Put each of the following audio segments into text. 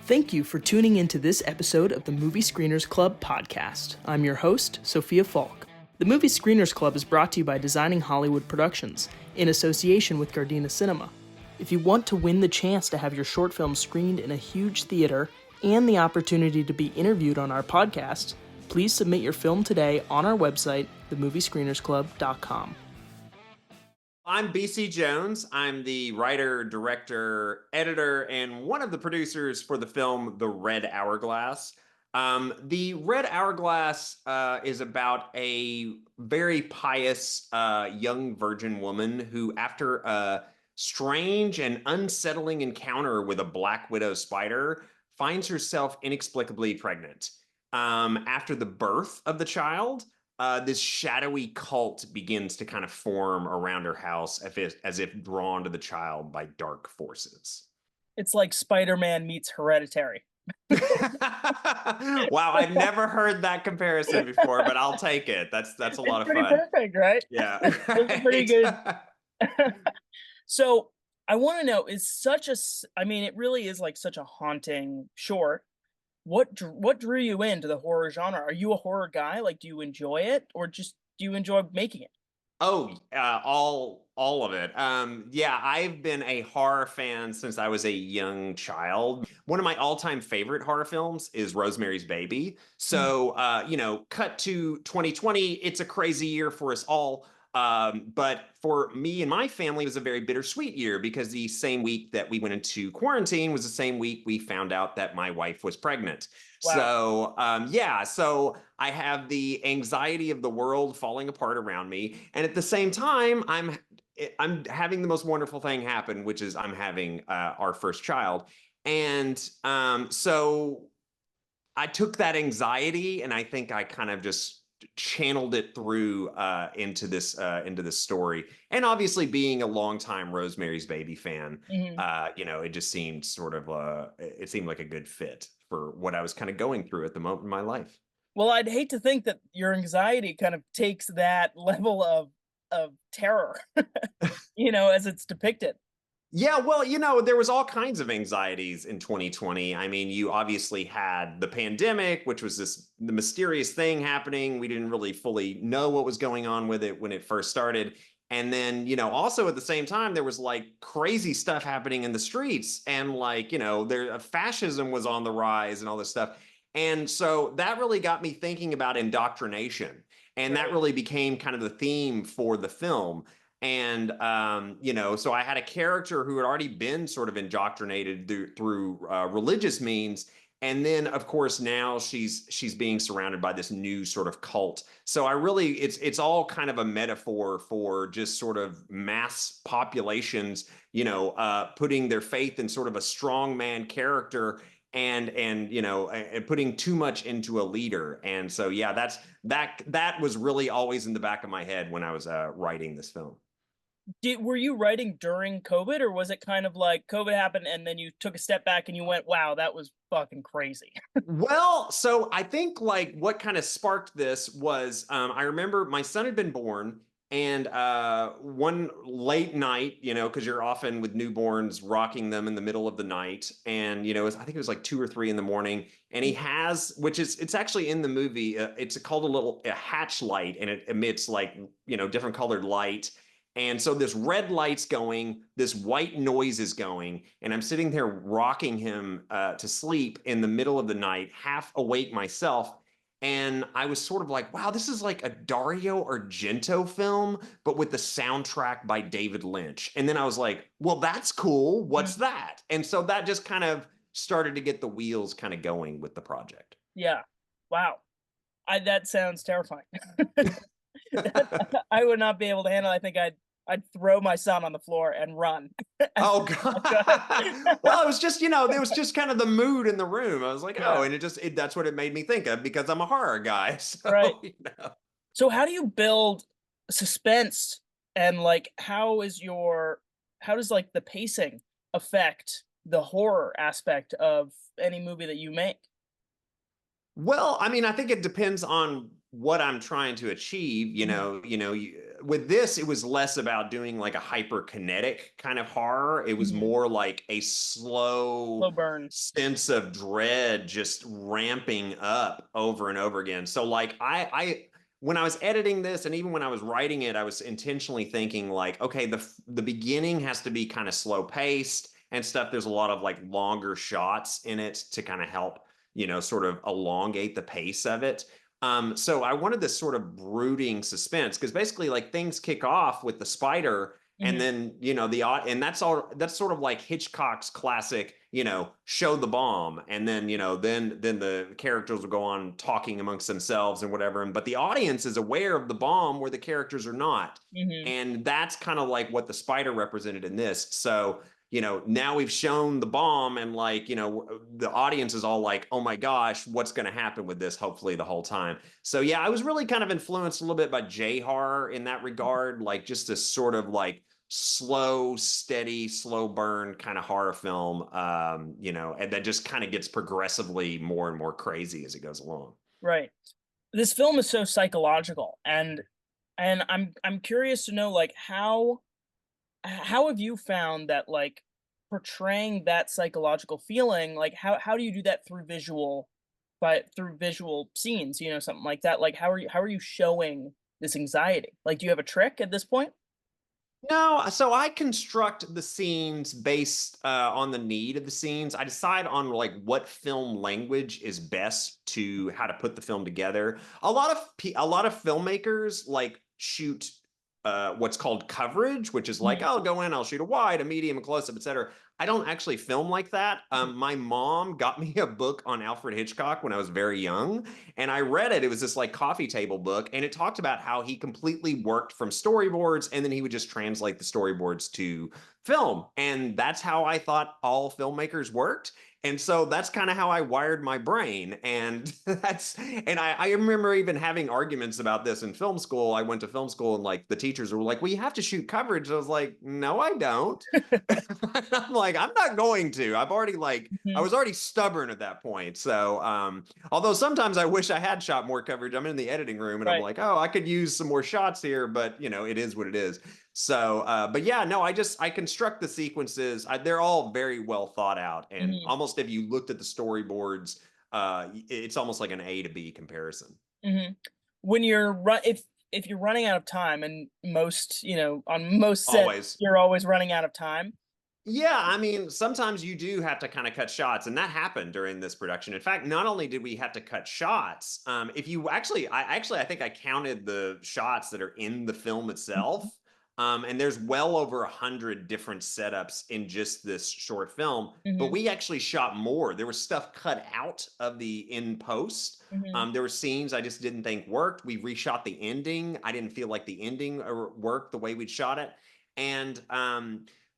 Thank you for tuning into this episode of the Movie Screeners Club podcast. I'm your host, Sophia Falk. The Movie Screeners Club is brought to you by Designing Hollywood Productions, in association with Gardena Cinema. If you want to win the chance to have your short film screened in a huge theater and the opportunity to be interviewed on our podcast, please submit your film today on our website, themoviescreenersclub.com. I'm B.C. Jones. I'm the writer, director, editor, and one of the producers for the film The Red Hourglass. The Red Hourglass is about a very pious young virgin woman who, after a strange and unsettling encounter with a black widow spider, finds herself inexplicably pregnant. After the birth of the child, this shadowy cult begins to kind of form around her house as if drawn to the child by dark forces. It's like Spider-Man meets Hereditary. Wow, I've never heard that comparison before, but I'll take it. That's a lot of fun. Pretty perfect, right? Yeah. It's pretty good. So I want to know, it really is like such a haunting short. What drew you into the horror genre? Are you a horror guy? Like, do you enjoy it, or just do you enjoy making it? Oh, all of it. Yeah, I've been a horror fan since I was a young child. One of my all-time favorite horror films is Rosemary's Baby. So, cut to 2020, it's a crazy year for us all. But for me and my family, it was a very bittersweet year because the same week that we went into quarantine was the same week we found out that my wife was pregnant. Wow. So, so I have the anxiety of the world falling apart around me, and at the same time, I'm having the most wonderful thing happen, which is I'm having our first child, and so I took that anxiety, and I think I kind of just channeled it through into this story. And obviously, being a longtime Rosemary's Baby fan, it just seemed it seemed like a good fit for what I was kind of going through at the moment in my life. Well, I'd hate to think that your anxiety kind of takes that level of terror, as it's depicted. Yeah, well, there was all kinds of anxieties in 2020. I mean, you obviously had the pandemic, which was the mysterious thing happening. We didn't really fully know what was going on with it when it first started. And then, also at the same time, there was like crazy stuff happening in the streets, and fascism was on the rise and all this stuff. And so that really got me thinking about indoctrination. And that really became kind of the theme for the film. And so I had a character who had already been sort of indoctrinated through religious means, and then of course now she's being surrounded by this new sort of cult. So it's all kind of a metaphor for just sort of mass populations, putting their faith in sort of a strong man character, and putting too much into a leader. And so yeah, that was really always in the back of my head when I was writing this film. Were you writing during COVID, or was it kind of like COVID happened and then you took a step back and you went, wow, that was fucking crazy? Well, so I think like what kind of sparked this was I remember my son had been born, and one late night, because you're often with newborns rocking them in the middle of the night, and I think it was like 2 or 3 in the morning, and he has, it's actually in the movie, it's called a hatch light, and it emits like different colored light. And so this red light's going, this white noise is going, and I'm sitting there rocking him to sleep in the middle of the night, half awake myself. And I was sort of like, wow, this is like a Dario Argento film, but with the soundtrack by David Lynch. And then I was like, well, that's cool. What's that? And so that just kind of started to get the wheels kind of going with the project. Yeah. Wow. That sounds terrifying. I would not be able to handle it. I think I'd throw my son on the floor and run. Oh God. Well, it was just, there was just kind of the mood in the room. I was like, oh, and that's what it made me think of, because I'm a horror guy. So, right. So how do you build suspense, and like how does like the pacing affect the horror aspect of any movie that you make? Well, I mean, I think it depends on what I'm trying to achieve, with this, it was less about doing like a hyperkinetic kind of horror. It was Mm-hmm. more like a slow Slow burn. sense of dread just ramping up over and over again. So like when I was editing this and even when I was writing it, I was intentionally thinking like, okay, the beginning has to be kind of slow paced and stuff. There's a lot of like longer shots in it to kind of help, sort of elongate the pace of it. So I wanted this sort of brooding suspense because basically, like things kick off with the spider, and Mm-hmm. then and that's sort of like Hitchcock's classic, show the bomb, and then then the characters will go on talking amongst themselves and whatever, but the audience is aware of the bomb where the characters are not, Mm-hmm. and that's kind of like what the spider represented in this. So now we've shown the bomb and like, the audience is all like, oh my gosh, what's going to happen with this? Hopefully the whole time. So yeah, I was really kind of influenced a little bit by J horror in that regard, like just this sort of like slow, steady, slow burn kind of horror film, and that just kind of gets progressively more and more crazy as it goes along. Right. This film is so psychological, and I'm curious to know like how have you found that like portraying that psychological feeling, like how do you do that through through visual scenes, something like that? Like how are you showing this anxiety? Like do you have a trick at this point? No, so I construct the scenes based on the need of the scenes. I decide on like what film language is best to how to put the film together. A lot of filmmakers like shoot what's called coverage, which is like Mhm, I'll go in, I'll shoot a wide, a medium, a close up, etc. I don't actually film like that. mhm, My mom got me a book on Alfred Hitchcock when I was very young, and I read it. It was this like coffee table book, and it talked about how he completely worked from storyboards, and then he would just translate the storyboards to film. And that's how I thought all filmmakers worked. And so that's kind of how I wired my brain. And I remember even having arguments about this in film school. I went to film school and like the teachers were like, well, you have to shoot coverage. I was like, no, I don't. I'm like, I'm not going to. I mhm. was already stubborn at that point. So, although sometimes I wish I had shot more coverage. I'm in the editing room and I'm Right. like, oh, I could use some more shots here, but it is what it is. So, but yeah, no, I construct the sequences. They're all very well thought out, and Mhm, almost if you looked at the storyboards, it's almost like an A to B comparison. mhm. When you're if you're running out of time, and most, on most sets, Always. you're always running out of time. Yeah, I mean, sometimes you do have to kind of cut shots, and that happened during this production. In fact, not only did we have to cut shots, if you I think I counted the shots that are in the film Mhm, itself, and there's well over 100 different setups in just this short film. But mhm, we actually shot more. There was stuff cut out of the in post. mhm. There were scenes I just didn't think worked. We reshot the ending. I didn't feel like the ending worked the way we'd shot it, and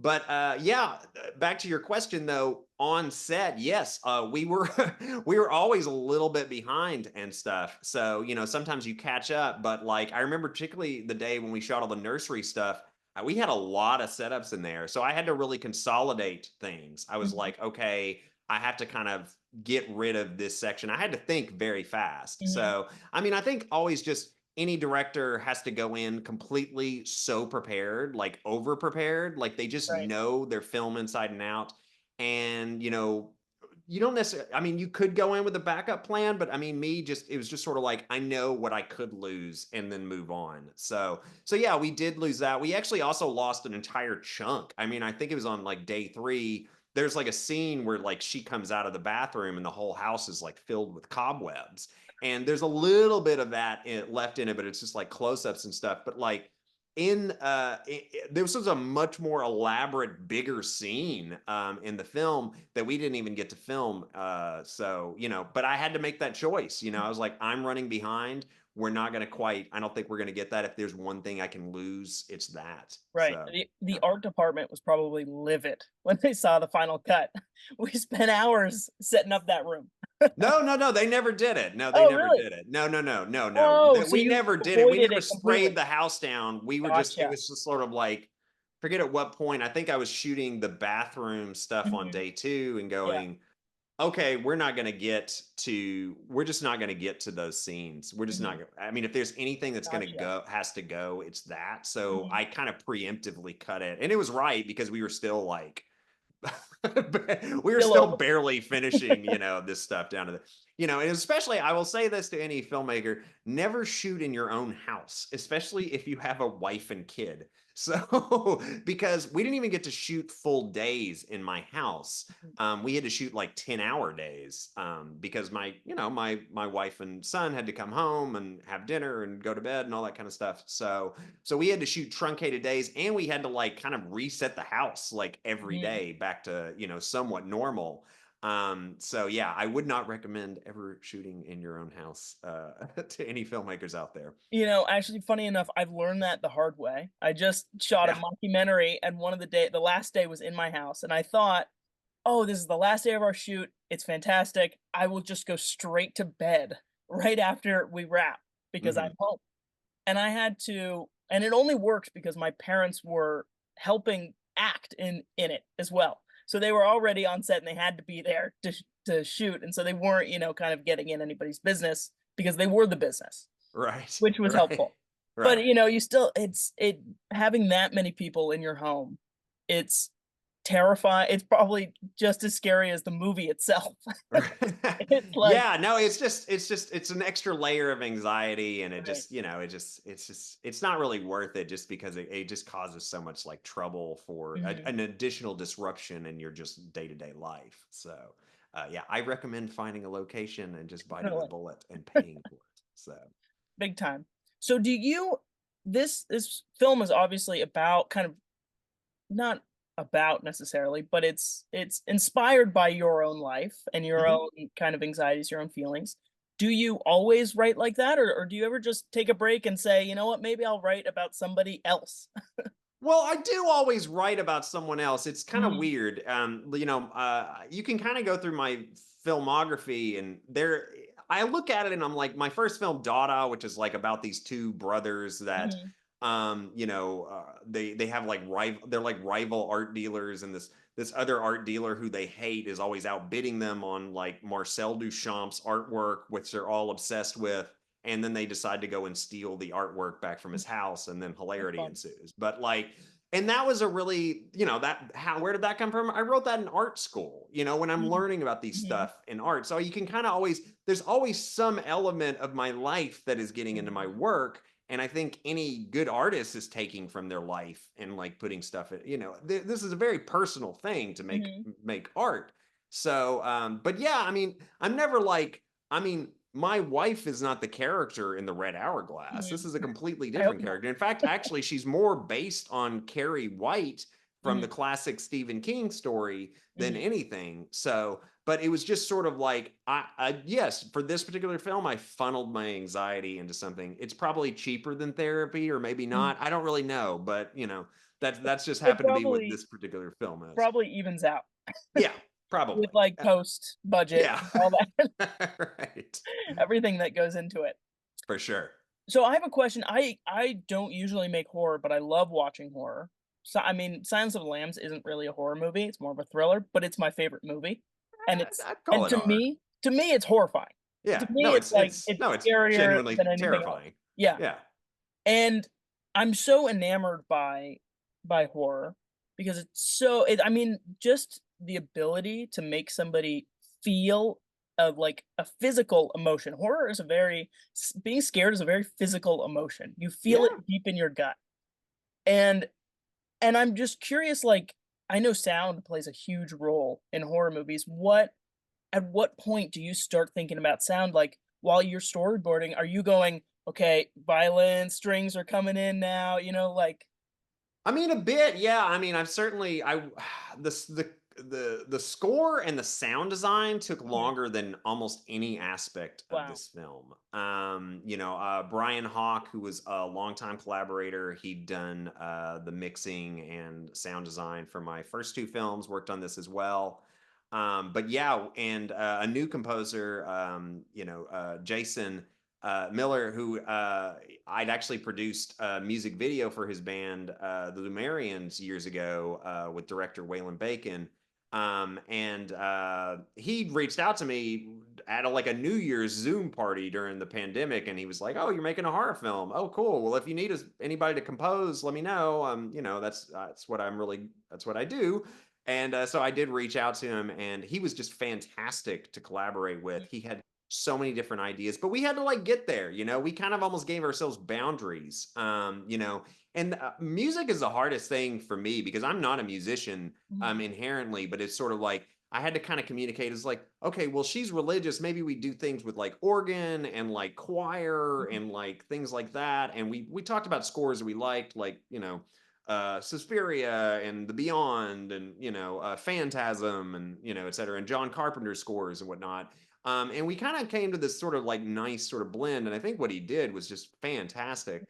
but yeah, back to your question though, on set, yes, we were we were always a little bit behind and stuff. So, sometimes you catch up, but like I remember particularly the day when we shot all the nursery stuff, we had a lot of setups in there. So I had to really consolidate things. I was Mhm, like, okay, I have to kind of get rid of this section. I had to think very fast. mhm. So, I mean, I think always just any director has to go in completely so prepared, like over prepared, like they just Right. know their film inside and out. And, you don't necessarily, I mean, you could go in with a backup plan, but I mean, it was just sort of like, I know what I could lose and then move on. So yeah, we did lose that. We actually also lost an entire chunk. I mean, I think it was on like day 3. There's like a scene where like she comes out of the bathroom and the whole house is like filled with cobwebs, and there's a little bit of that left in it, but it's just like close-ups and stuff. But like this was a much more elaborate, bigger scene in the film that we didn't even get to film. So but I had to make that choice. I was like, I'm running behind. We're not going to quite. I don't think we're going to get that. If there's one thing I can lose, it's that. Right. So. The Yeah. art department was probably livid when they saw the final cut. We spent hours setting up that room. No, no, no, they never did it. No, they Oh, never really? did it. No, no, no, no, no. Oh, so We you never did it. We avoided never it completely. sprayed the house down. It Gotcha. was just sort of like, forget at what point. I think I was shooting the bathroom stuff on Mhm. day 2 and Yeah. going, okay, we're just not gonna get to those scenes. We're just not Mhm. gonna, I mean, if there's anything that's gonna Gotcha. go, has to go, it's that. So Mhm. I kind of preemptively cut it. And it was right because we were still like we were Still still over. barely finishing, this stuff down to and especially I will say this to any filmmaker, never shoot in your own house, especially if you have a wife and kid. So, because we didn't even get to shoot full days in my house. Mhm. We had to shoot like 10-hour days because my wife and son had to come home and have dinner and go to bed and all that kind of stuff. So we had to shoot truncated days, and we had to like kind of reset the house like every Mhm. day back to, somewhat normal. So yeah, I would not recommend ever shooting in your own house to any filmmakers out there. Actually, funny enough, I've learned that the hard way. I just shot a Yeah. mockumentary, and the last day was in my house, and I thought, "Oh, this is the last day of our shoot. It's fantastic. I will just go straight to bed right after we wrap because I'm Hmm. home." And I had to, and it only worked because my parents were helping act in it as well. So they were already on set and they had to be there to shoot, and so they weren't, kind of getting in anybody's business because they were the business, Right. which was Right. helpful. But, Right. you still it having that many people in your home, it's terrifying. It's probably just as scary as the movie itself. It's like Yeah, no, it's an extra layer of anxiety, and it right. just, it's not really worth it just because it just causes so much like trouble for Mhm. an additional disruption in your just day-to-day life. So, yeah, I recommend finding a location and just biting the Totally. bullet and paying for it. So, Big time. So do you this film is obviously about kind of not about necessarily, but it's inspired by your own life and your mhm. own kind of anxieties, your own feelings. Do you always write like that, or do you ever just take a break and say, you know what, maybe I'll write about somebody else? Well, I do always write about someone else. It's kind of Mhm, weird. You can kind of go through my filmography, and I look at it and I'm like, my first film, Dada, which is like about these two brothers that, mhm, they have like they're like rival art dealers, and this other art dealer who they hate is always outbidding them on like Marcel Duchamp's artwork, which they're all obsessed with, and then they decide to go and steal the artwork back from mm, his house, and then that's hilarity fun. ensues. But like, and that was a really, where did that come from? I wrote that in art school, when I'm Mhm, learning about these mhm, stuff in art. So you can kind of always, there's always some element of my life that is getting into my mhm, work. And I think any good artist is taking from their life and like putting stuff in, this is a very personal thing to mhm, make art. So, but yeah, I mean, I'm never like, I mean, my wife is not the character in the Red Hourglass. This mhm. is a completely I hope different not. character. In fact, actually, she's more based on Carrie White from the Mhm, classic Stephen King story than mhm, anything. So, but it was just sort of like, yes, for this particular film, I funneled my anxiety into something. It's probably cheaper than therapy, or maybe mhm. not. I don't really know, but that's just It happened to be what this particular film is. probably evens out Yeah, with, probably. like, post budget Yeah, and all that, right, everything that goes into it. for sure. So I have a question. I don't usually make horror, but I love watching horror. So I mean, Silence of the Lambs isn't really a horror movie, it's more of a thriller, but it's my favorite movie. And I'd call it horror. to me it's horrifying. To Yeah. me No, it's like it's it's no, it's scarier genuinely than anything else. terrifying. Yeah. Yeah. And I'm so enamored by horror because I mean, just the ability to make somebody feel like a physical emotion. Horror is a very being scared is a very physical emotion. You feel it Yeah. deep in your gut. And I'm just curious, like, I know sound plays a huge role in horror movies. At what point do you start thinking about sound? Like, while you're storyboarding, are you going, "Okay, violin strings are coming in now," like I mean, a bit, yeah. I mean, I've certainly the score and the sound design took Mhm. longer than almost any aspect of Wow. this film. Brian Hawk, who was a longtime collaborator, he'd done the mixing and sound design for my first two films, worked on this as well. But yeah, and a new composer, Jason Miller, who I'd actually produced a music video for his band, the Lumerians, years ago with director Waylon Bacon. And he reached out to me at a New Year's Zoom party during the pandemic, and he was like, "Oh, you're making a horror film? Oh, cool. Well, if you need anybody to compose, let me know. That's what that's what I do." And so I did reach out to him, and he was just fantastic to collaborate with. He had so many different ideas, but we had to get there. We kind of almost gave ourselves boundaries. And music is the hardest thing for me because I'm not a musician inherently, but it's sort of like I had to kind of communicate. It's like, okay, well, she's religious. Maybe we do things with organ and choir and things like that. And we talked about scores that we liked, Suspiria and The Beyond and Phantasm and et cetera, and John Carpenter's scores and whatnot. And we kind of came to this sort of nice sort of blend. And I think what he did was just fantastic.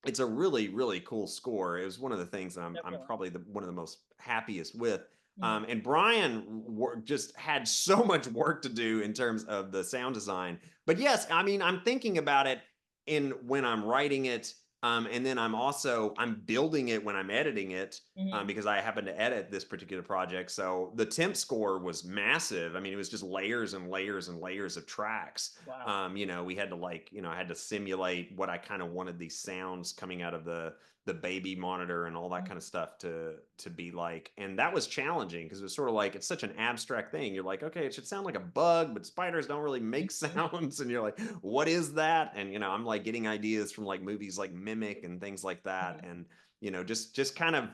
It's a really really cool score. It was one of the things that I'm probably one of the most happiest with. And Brian just had so much work to do in terms of the sound design. But yes, I mean, I'm thinking about it in when I'm writing it, and then I'm building it when I'm editing it, because I happen to edit this particular project. So the temp score was massive. I mean, it was just layers and layers and layers of tracks. Wow. We had to I had to simulate what I kind of wanted these sounds coming out of the baby monitor and all that kind of stuff to be like. And that was challenging because it was sort of it's such an abstract thing. You're like, okay, it should sound like a bug, but spiders don't really make sounds. And you're like, what is that? And I'm getting ideas from movies like Mimic and things like that. And just kind of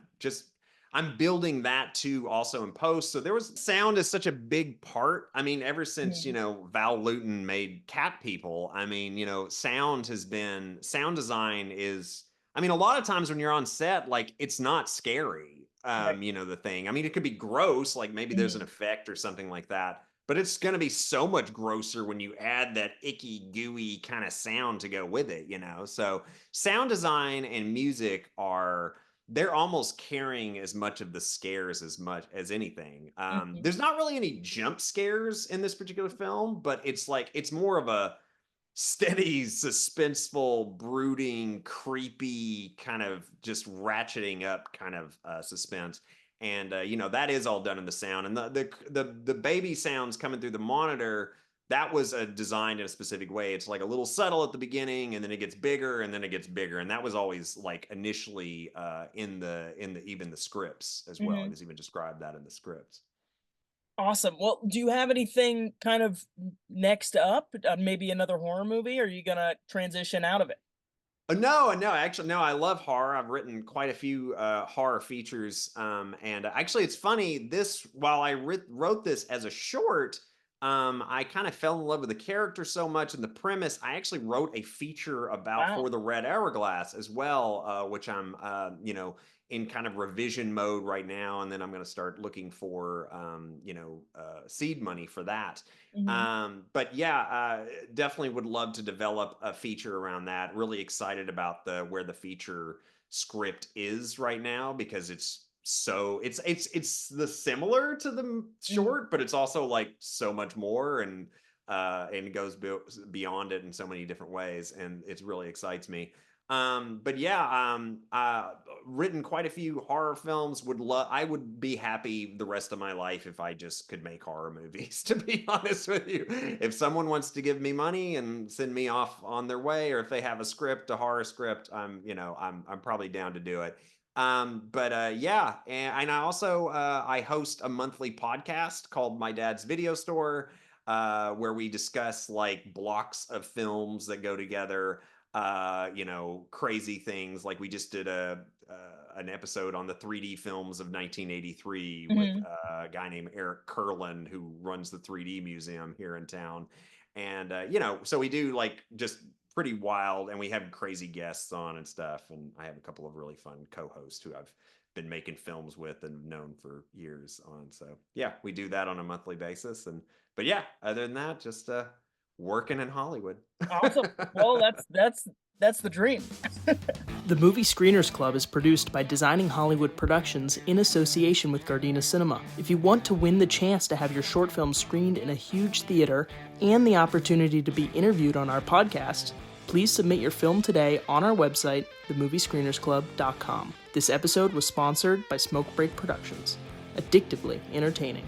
I'm building that too also in post. So sound is such a big part. I mean, ever since, Val Lewton made Cat People, I mean, sound design is, I mean, a lot of times when you're on set, it's not scary. The thing. I mean, it could be gross, maybe there's an effect or something like that, but it's going to be so much grosser when you add that icky, gooey kind of sound to go with it, So sound design and music they're almost carrying as much of the scares as much as anything. There's not really any jump scares in this particular film, but it's more of a steady, suspenseful, brooding, creepy kind of just ratcheting up kind of suspense. And that is all done in the sound. And the baby sounds coming through the monitor, that was designed in a specific way. It's a little subtle at the beginning, and then it gets bigger, and then it gets bigger. And that was always initially in the even the scripts as well. It was even described that in the scripts. Awesome. Well, do you have anything kind of next up? Maybe another horror movie? Or are you gonna transition out of it? No, actually, no. I love horror. I've written quite a few horror features, and actually, it's funny. While I wrote this as a short, I kind of fell in love with the character so much and the premise. I actually wrote a feature about Wow. For the Red Hourglass as well, which I'm, in kind of revision mode right now, and then I'm going to start looking for, seed money for that. But yeah, definitely would love to develop a feature around that. Really excited about where the feature script is right now, because it's the similar to the short, but it's also so much more, and it goes beyond it in so many different ways, and it really excites me. But yeah, written quite a few horror films. I would be happy the rest of my life if I just could make horror movies, to be honest with you. If someone wants to give me money and send me off on their way, or if they have a horror script, I'm probably down to do it. But yeah, and I also I host a monthly podcast called My Dad's Video Store, where we discuss blocks of films that go together. Crazy things. Like we just did an episode on the 3D films of 1983 with a guy named Eric Kurland, who runs the 3D museum here in town. And so we do just pretty wild, and we have crazy guests on and stuff. And I have a couple of really fun co-hosts who I've been making films with and known for years on. So yeah, we do that on a monthly basis. But yeah, other than that, just working in Hollywood. Awesome. Well, that's the dream. The Movie Screeners Club is produced by Designing Hollywood Productions in association with Gardena Cinema. If you want to win the chance to have your short film screened in a huge theater and the opportunity to be interviewed on our podcast, please submit your film today on our website, themoviescreenersclub.com. This episode was sponsored by Smokebreak Productions. addictively entertaining.